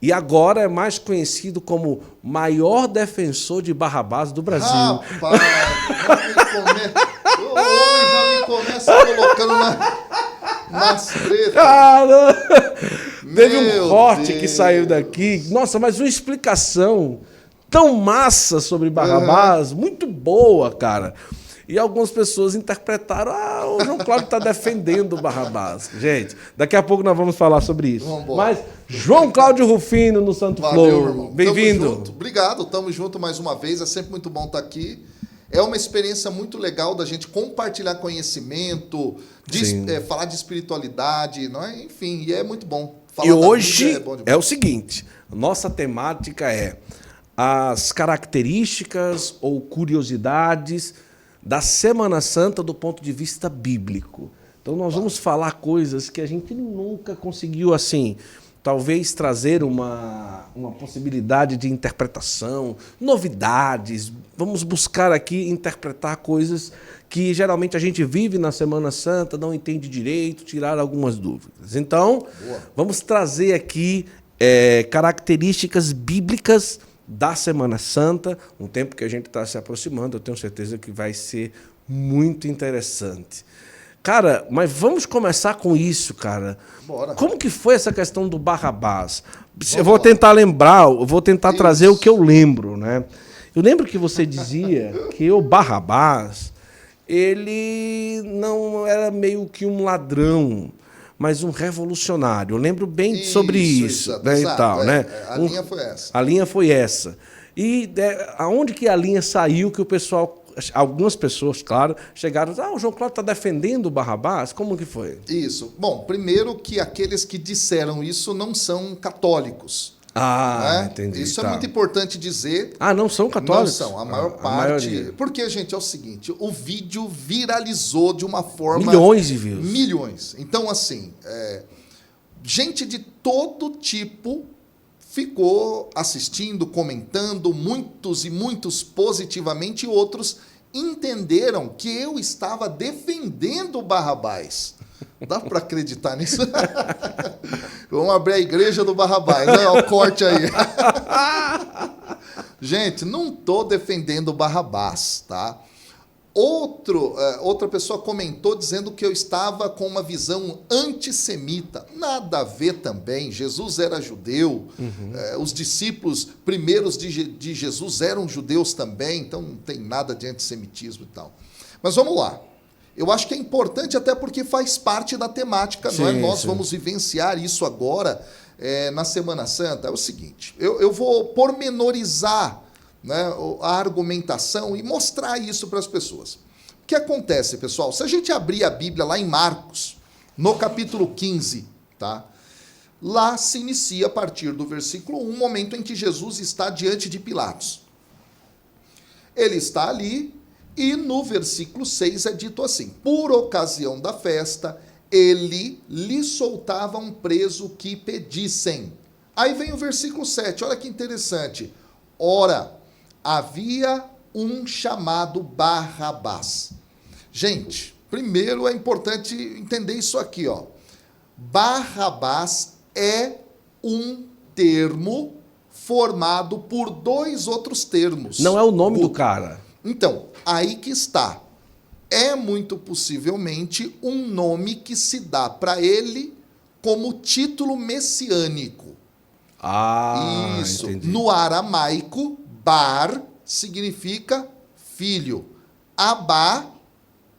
E agora é mais conhecido como maior defensor de Barrabás do Brasil. Rapaz, o homem já me começa colocando nas tretas. Cara, teve um corte Deus. que saiu daqui. Nossa, mas uma explicação tão massa sobre Barrabás, muito boa, cara. E algumas pessoas interpretaram, o João Cláudio está defendendo o Barrabás. Gente, daqui a pouco nós vamos falar sobre isso. Vambora. Mas João Cláudio Rufino no Santo Flor, bem-vindo. Obrigado, tamo junto mais uma vez, é sempre muito bom estar aqui. É uma experiência muito legal da gente compartilhar conhecimento, falar de espiritualidade, não é? Enfim, e é muito bom. Falar e hoje é o seguinte, nossa temática é as características ou curiosidades da Semana Santa do ponto de vista bíblico. Então nós vamos falar coisas que a gente nunca conseguiu, assim, talvez trazer uma possibilidade de interpretação, novidades. Vamos buscar aqui interpretar coisas que geralmente a gente vive na Semana Santa, não entende direito, tirar algumas dúvidas. Então, vamos trazer aqui características bíblicas da Semana Santa, um tempo que a gente está se aproximando, eu tenho certeza que vai ser muito interessante. Cara, mas vamos começar com isso, cara. Bora. Como que foi essa questão do Barrabás? Eu vou tentar lembrar, eu vou tentar trazer o que eu lembro, né? Eu lembro que você dizia que o Barrabás, ele não era meio que um ladrão, mas um revolucionário. Eu lembro bem sobre isso. Exato, né, e tal, né? A linha foi essa. A linha foi essa. E aonde que a linha saiu que o pessoal, algumas pessoas, claro, chegaram, o João Cláudio está defendendo o Barrabás? Como que foi? Isso. Bom, primeiro que aqueles que disseram isso não são católicos. Né? Entendi. Isso é muito importante dizer. Não são católicos? Não são, a maior parte. Maioria. Porque, gente, é o seguinte, o vídeo viralizou de uma forma... Milhões de views. Milhões. Então, assim, gente de todo tipo ficou assistindo, comentando, muitos e muitos positivamente, e outros entenderam que eu estava defendendo o Barrabás. Dá para acreditar nisso? Vamos abrir a igreja do Barrabás, né? Olha o corte aí. Gente, não estou defendendo o Barrabás, tá? Outra pessoa comentou dizendo que eu estava com uma visão antissemita. Nada a ver também. Jesus era judeu. Os discípulos primeiros de Jesus eram judeus também, então não tem nada de antissemitismo e tal. Mas vamos lá. Eu acho que é importante até porque faz parte da temática, não é? Nós vamos vivenciar isso agora na Semana Santa. É o seguinte, eu vou pormenorizar, né, a argumentação e mostrar isso para as pessoas. O que acontece, pessoal? Se a gente abrir a Bíblia lá em Marcos, no capítulo 15, tá? Lá se inicia, a partir do versículo 1, um momento em que Jesus está diante de Pilatos. Ele está ali e no versículo 6 é dito assim: por ocasião da festa, ele lhe soltava um preso que pedissem. Aí vem o versículo 7, olha que interessante. Ora, havia um chamado Barrabás. Gente, primeiro é importante entender isso aqui, ó. Barrabás é um termo formado por dois outros termos. Não é o nome do cara. Então, aí que está. É muito possivelmente um nome que se dá para ele como título messiânico. Isso. Entendi. No aramaico, bar significa filho. Abá,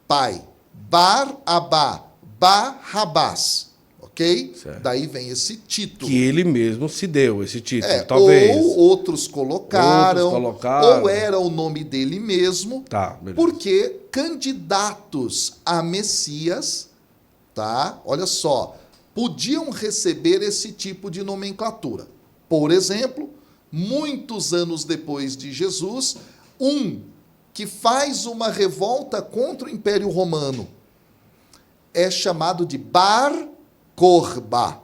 pai. Bar-abá, Barrabás. Ok? Certo. Daí vem esse título. Que ele mesmo se deu, esse título, talvez. Ou outros colocaram, ou era o nome dele mesmo, Tá, beleza. porque candidatos a Messias, tá? Olha só, podiam receber esse tipo de nomenclatura. Por exemplo, muitos anos depois de Jesus, um que faz uma revolta contra o Império Romano é chamado de Bar Corba.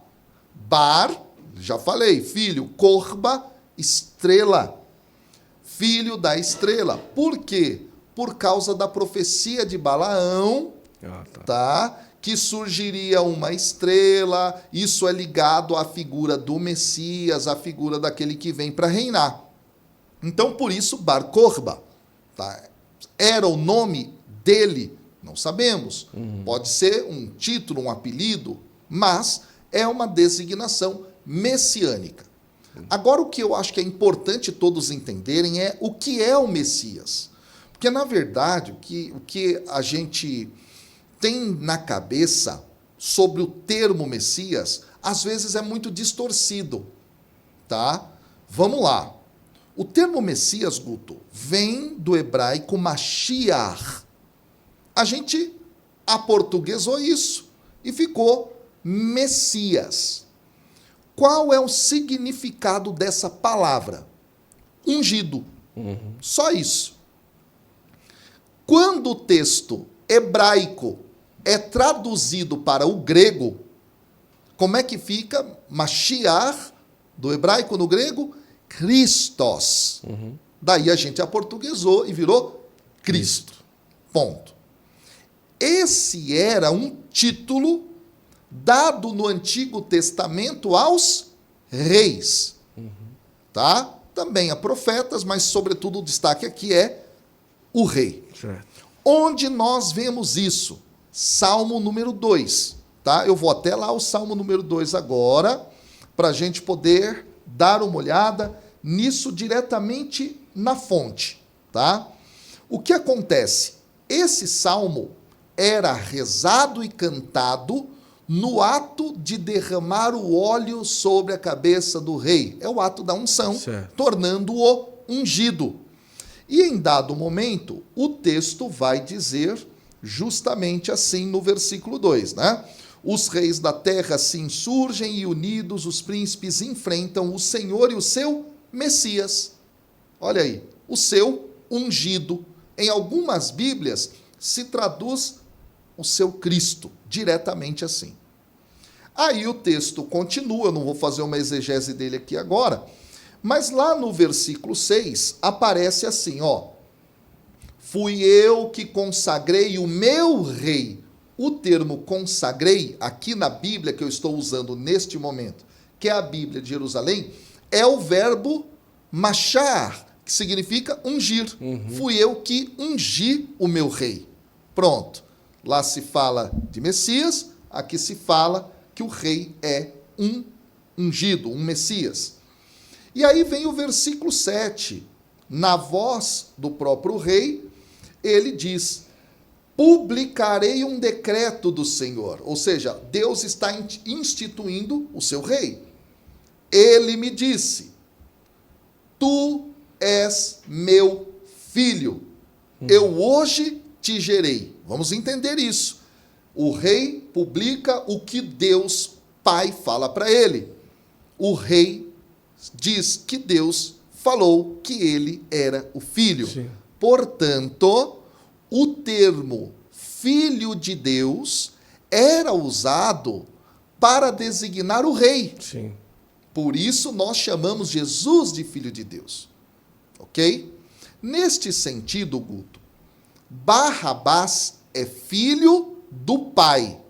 Bar, já falei, filho, Corba, estrela. Filho da estrela. Por quê? Por causa da profecia de Balaão, tá? que surgiria uma estrela, isso é ligado à figura do Messias, à figura daquele que vem para reinar. Então, por isso, Bar Korba, tá? Era o nome dele? Não sabemos. Pode ser um título, um apelido, mas é uma designação messiânica. Agora, o que eu acho que é importante todos entenderem é o que é o Messias. Porque, na verdade, o que a gente tem na cabeça sobre o termo Messias, às vezes é muito distorcido, tá? Vamos lá. O termo Messias, Guto, vem do hebraico Mashiach. A gente aportuguesou isso e ficou Messias. Qual é o significado dessa palavra? Ungido. Só isso. Quando o texto hebraico é traduzido para o grego, como é que fica? Mashiach, do hebraico no grego, Christos. Daí a gente aportuguesou e virou Cristo. Ponto. Esse era um título dado no Antigo Testamento aos reis. Tá? Também a profetas, mas sobretudo o destaque aqui é o rei. Certo. Onde nós vemos isso? Salmo número 2. Tá? Eu vou até lá o Salmo número 2 agora, para a gente poder dar uma olhada nisso diretamente na fonte. Tá? O que acontece? Esse salmo era rezado e cantado no ato de derramar o óleo sobre a cabeça do rei. É o ato da unção, certo, tornando-o ungido. E em dado momento, o texto vai dizer justamente assim no versículo 2, né? Os reis da terra se insurgem e unidos os príncipes enfrentam o Senhor e o seu Messias. Olha aí, o seu ungido. Em algumas Bíblias se traduz o seu Cristo, diretamente assim. Aí o texto continua, eu não vou fazer uma exegese dele aqui agora, mas lá no versículo 6 aparece assim, ó: fui eu que consagrei o meu rei. O termo consagrei, aqui na Bíblia que eu estou usando neste momento, que é a Bíblia de Jerusalém, é o verbo machar, que significa ungir. Fui eu que ungi o meu rei. Pronto. Lá se fala de Messias, aqui se fala que o rei é um ungido, um Messias. E aí vem o versículo 7. Na voz do próprio rei, ele diz: publicarei um decreto do Senhor. Ou seja, Deus está instituindo o seu rei. Ele me disse: tu és meu filho. Eu hoje te gerei. Vamos entender isso. O rei publica o que Deus Pai fala para ele. O rei diz que Deus falou que ele era o filho. Sim. Portanto, o termo filho de Deus era usado para designar o rei. Sim. Por isso nós chamamos Jesus de filho de Deus. Ok? Neste sentido, Guto, Barrabás é filho do Pai.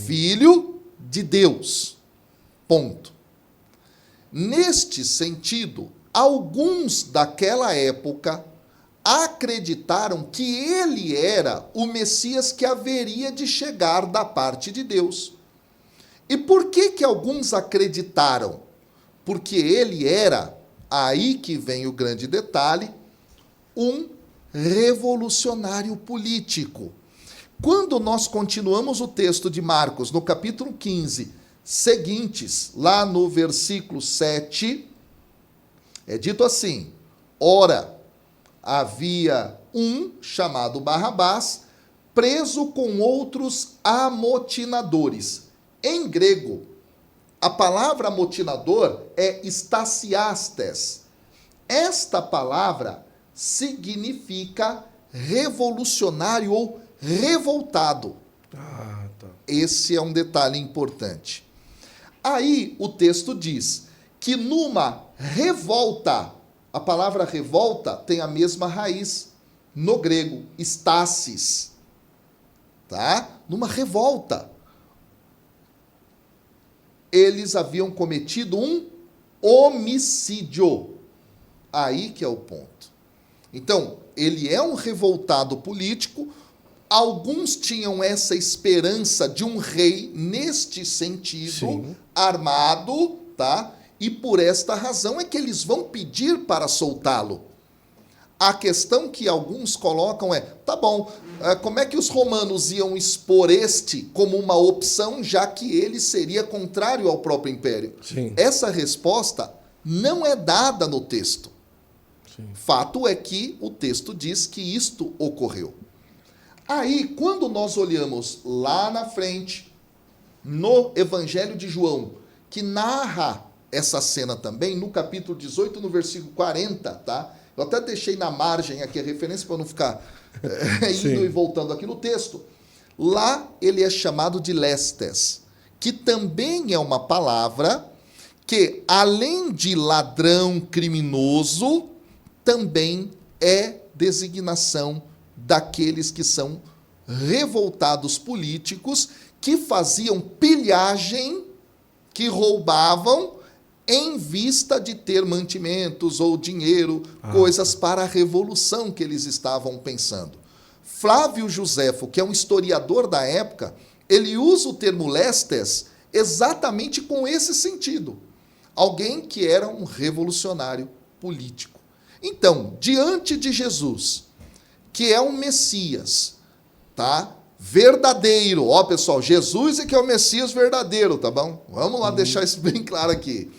Filho de Deus. Ponto. Neste sentido, alguns daquela época acreditaram que ele era o Messias que haveria de chegar da parte de Deus. E por que alguns acreditaram? Porque ele era, aí que vem o grande detalhe, um revolucionário político. Quando nós continuamos o texto de Marcos, no capítulo 15, seguintes, lá no versículo 7, é dito assim: ora, havia um chamado Barrabás, preso com outros amotinadores. Em grego, a palavra amotinador é stasiastes. Esta palavra significa revolucionário ou revoltado. Ah, tá. Esse é um detalhe importante. Aí o texto diz que numa revolta, a palavra revolta tem a mesma raiz no grego, stasis. tá? Numa revolta. Eles haviam cometido um homicídio. Aí que é o ponto. Então, ele é um revoltado político. Alguns tinham essa esperança de um rei neste sentido, sim, armado, tá? E por esta razão é que eles vão pedir para soltá-lo. A questão que alguns colocam é, tá bom, como é que os romanos iam expor este como uma opção, já que ele seria contrário ao próprio império? Sim. Essa resposta não é dada no texto. Sim. Fato é que o texto diz que isto ocorreu. Aí, quando nós olhamos lá na frente, no Evangelho de João, que narra essa cena também, no capítulo 18, no versículo 40, tá? Eu até deixei na margem aqui a referência para não ficar indo e voltando aqui no texto. Lá ele é chamado de lestes, que também é uma palavra que, além de ladrão criminoso, também é designação daqueles que são revoltados políticos, que faziam pilhagem, que roubavam em vista de ter mantimentos ou dinheiro, coisas para a revolução que eles estavam pensando. Flávio Josefo, que é um historiador da época, ele usa o termo lestes exatamente com esse sentido. Alguém que era um revolucionário político. Então, diante de Jesus, que é um Messias, tá? Verdadeiro. Ó, pessoal, Jesus é que é o Messias verdadeiro, tá bom? Vamos lá deixar isso bem claro aqui.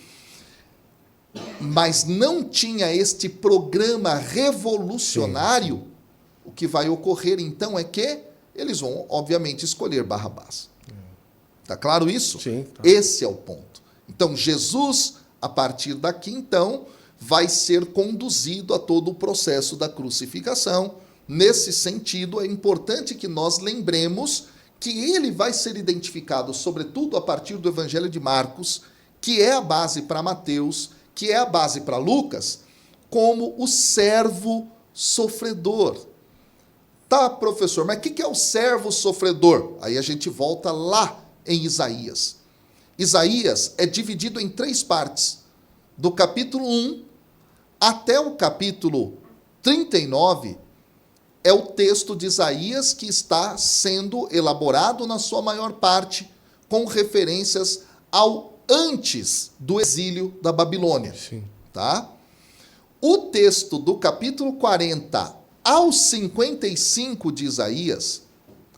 Mas não tinha este programa revolucionário. Sim. O que vai ocorrer, então, é que eles vão, obviamente, escolher Barrabás. Tá claro isso? Sim. Tá. Esse é o ponto. Então, Jesus, a partir daqui, então, vai ser conduzido a todo o processo da crucificação. Nesse sentido, é importante que nós lembremos que ele vai ser identificado, sobretudo a partir do Evangelho de Marcos, que é a base para Mateus, que é a base para Lucas, como o servo sofredor. Tá, professor, mas o que é o servo sofredor? Aí a gente volta lá em Isaías. Isaías é dividido em 3 partes. Do capítulo 1 até o capítulo 39, é o texto de Isaías que está sendo elaborado na sua maior parte com referências ao antes do exílio da Babilônia. Sim. Tá? O texto do capítulo 40 ao 55 de Isaías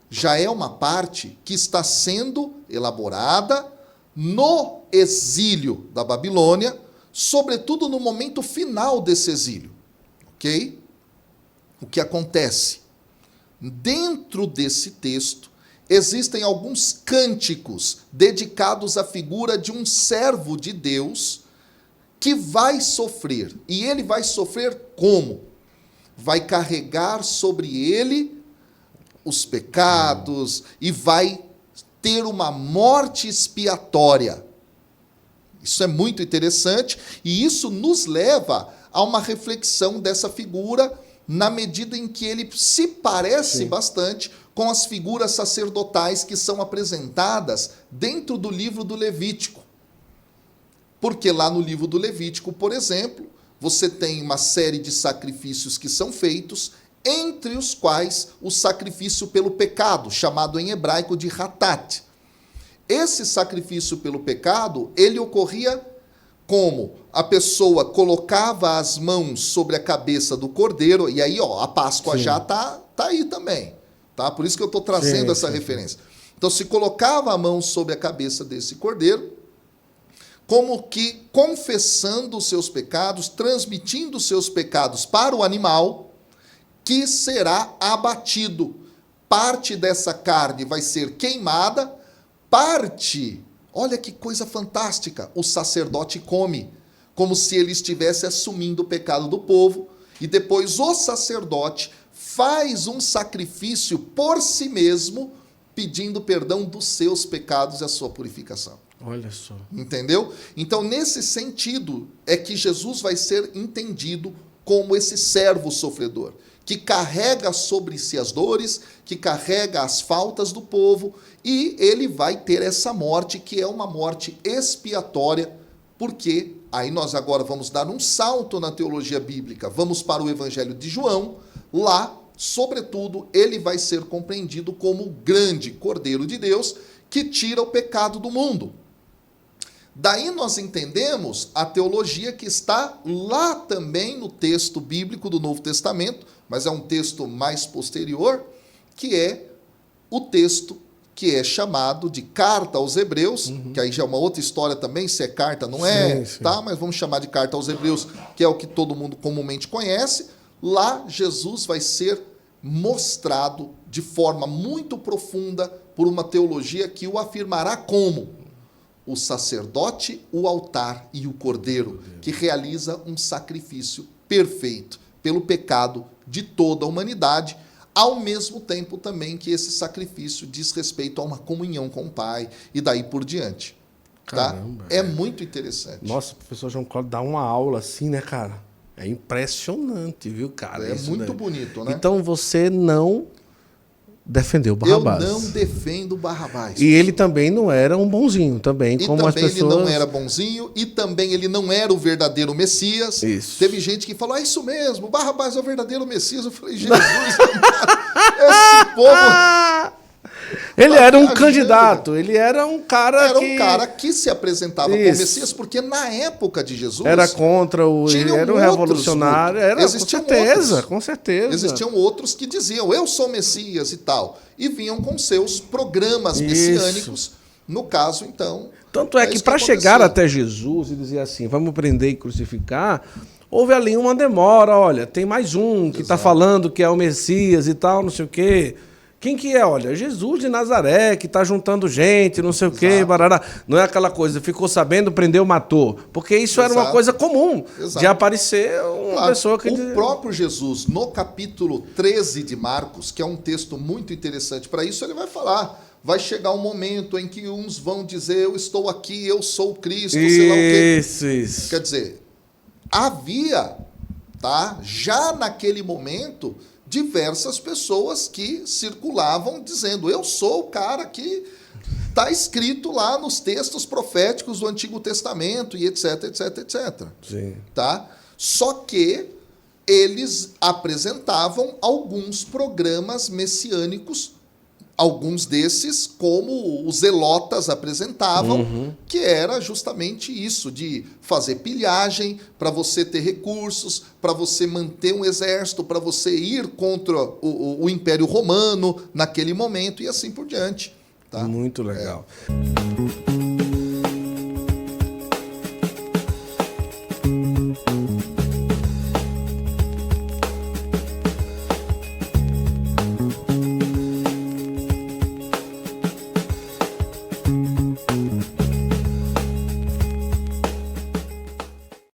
já é uma parte que está sendo elaborada no exílio da Babilônia, sobretudo no momento final desse exílio. Ok? O que acontece? Dentro desse texto, existem alguns cânticos dedicados à figura de um servo de Deus que vai sofrer. E ele vai sofrer como? Vai carregar sobre ele os pecados e vai ter uma morte expiatória. Isso é muito interessante e isso nos leva a uma reflexão dessa figura na medida em que ele se parece Sim. bastante com as figuras sacerdotais que são apresentadas dentro do livro do Levítico. Porque lá no livro do Levítico, por exemplo, você tem uma série de sacrifícios que são feitos, entre os quais o sacrifício pelo pecado, chamado em hebraico de hatat. Esse sacrifício pelo pecado, ele ocorria como? A pessoa colocava as mãos sobre a cabeça do cordeiro, e aí, ó, a Páscoa Sim. já tá aí também. Tá? Por isso que eu estou trazendo essa referência. Então, se colocava a mão sobre a cabeça desse cordeiro, como que confessando os seus pecados, transmitindo os seus pecados para o animal, que será abatido. Parte dessa carne vai ser queimada, parte, olha que coisa fantástica, o sacerdote come, como se ele estivesse assumindo o pecado do povo, e depois o sacerdote faz um sacrifício por si mesmo, pedindo perdão dos seus pecados e a sua purificação. Olha só. Entendeu? Então, nesse sentido, é que Jesus vai ser entendido como esse servo sofredor. que carrega sobre si as dores, que carrega as faltas do povo, e ele vai ter essa morte que é uma morte expiatória, porque aí nós agora vamos dar um salto na teologia bíblica, vamos para o Evangelho de João, lá, sobretudo, ele vai ser compreendido como o grande Cordeiro de Deus que tira o pecado do mundo. Daí nós entendemos a teologia que está lá também no texto bíblico do Novo Testamento, mas é um texto mais posterior, que é o texto que é chamado de Carta aos Hebreus, que aí já é uma outra história também, se é carta, não é, sim. tá? Mas vamos chamar de Carta aos Hebreus, que é o que todo mundo comumente conhece. Lá Jesus vai ser mostrado de forma muito profunda por uma teologia que o afirmará como o sacerdote, o altar e o cordeiro, que realiza um sacrifício perfeito pelo pecado de toda a humanidade, ao mesmo tempo também que esse sacrifício diz respeito a uma comunhão com o Pai e daí por diante. Tá? Caramba, é muito interessante. Nossa, o professor João Cláudio dá uma aula assim, né, cara? É impressionante, viu, cara? É isso, muito né? bonito, né? Então você não defendeu Barrabás. Eu não defendo Barrabás. E ele também não era um bonzinho, também, E como também as pessoas... ele não era bonzinho, e também ele não era o verdadeiro Messias. Isso. Teve gente que falou, isso mesmo, Barrabás é o verdadeiro Messias. Eu falei, Jesus, esse povo... Ele era um candidato, ele era um cara Era que... um cara que se apresentava como Messias, porque na época de Jesus... Era contra o... Ele era um revolucionário, era, com certeza. Existiam outros que diziam, eu sou Messias e tal. E vinham com seus programas messiânicos. No caso, então... Tanto é que para chegar até Jesus e dizer assim, vamos prender e crucificar, houve ali uma demora, olha, tem mais um que está falando que é o Messias e tal, não sei o quê... Quem que é? Olha, Jesus de Nazaré, que está juntando gente, não sei o quê, barará. Não é aquela coisa, ficou sabendo, prendeu, matou. Porque isso era uma coisa comum de aparecer uma pessoa que... O próprio Jesus, no capítulo 13 de Marcos, que é um texto muito interessante para isso, ele vai falar, vai chegar um momento em que uns vão dizer, eu estou aqui, eu sou o Cristo, sei lá o quê. Isso. Quer dizer, havia, tá, já naquele momento... diversas pessoas que circulavam dizendo, eu sou o cara que está escrito lá nos textos proféticos do Antigo Testamento e etc, etc, etc. Sim. Tá? Só que eles apresentavam alguns programas messiânicos, alguns desses, como os zelotas apresentavam, que era justamente isso, de fazer pilhagem para você ter recursos, para você manter um exército, para você ir contra o Império Romano naquele momento e assim por diante. Tá? Muito legal.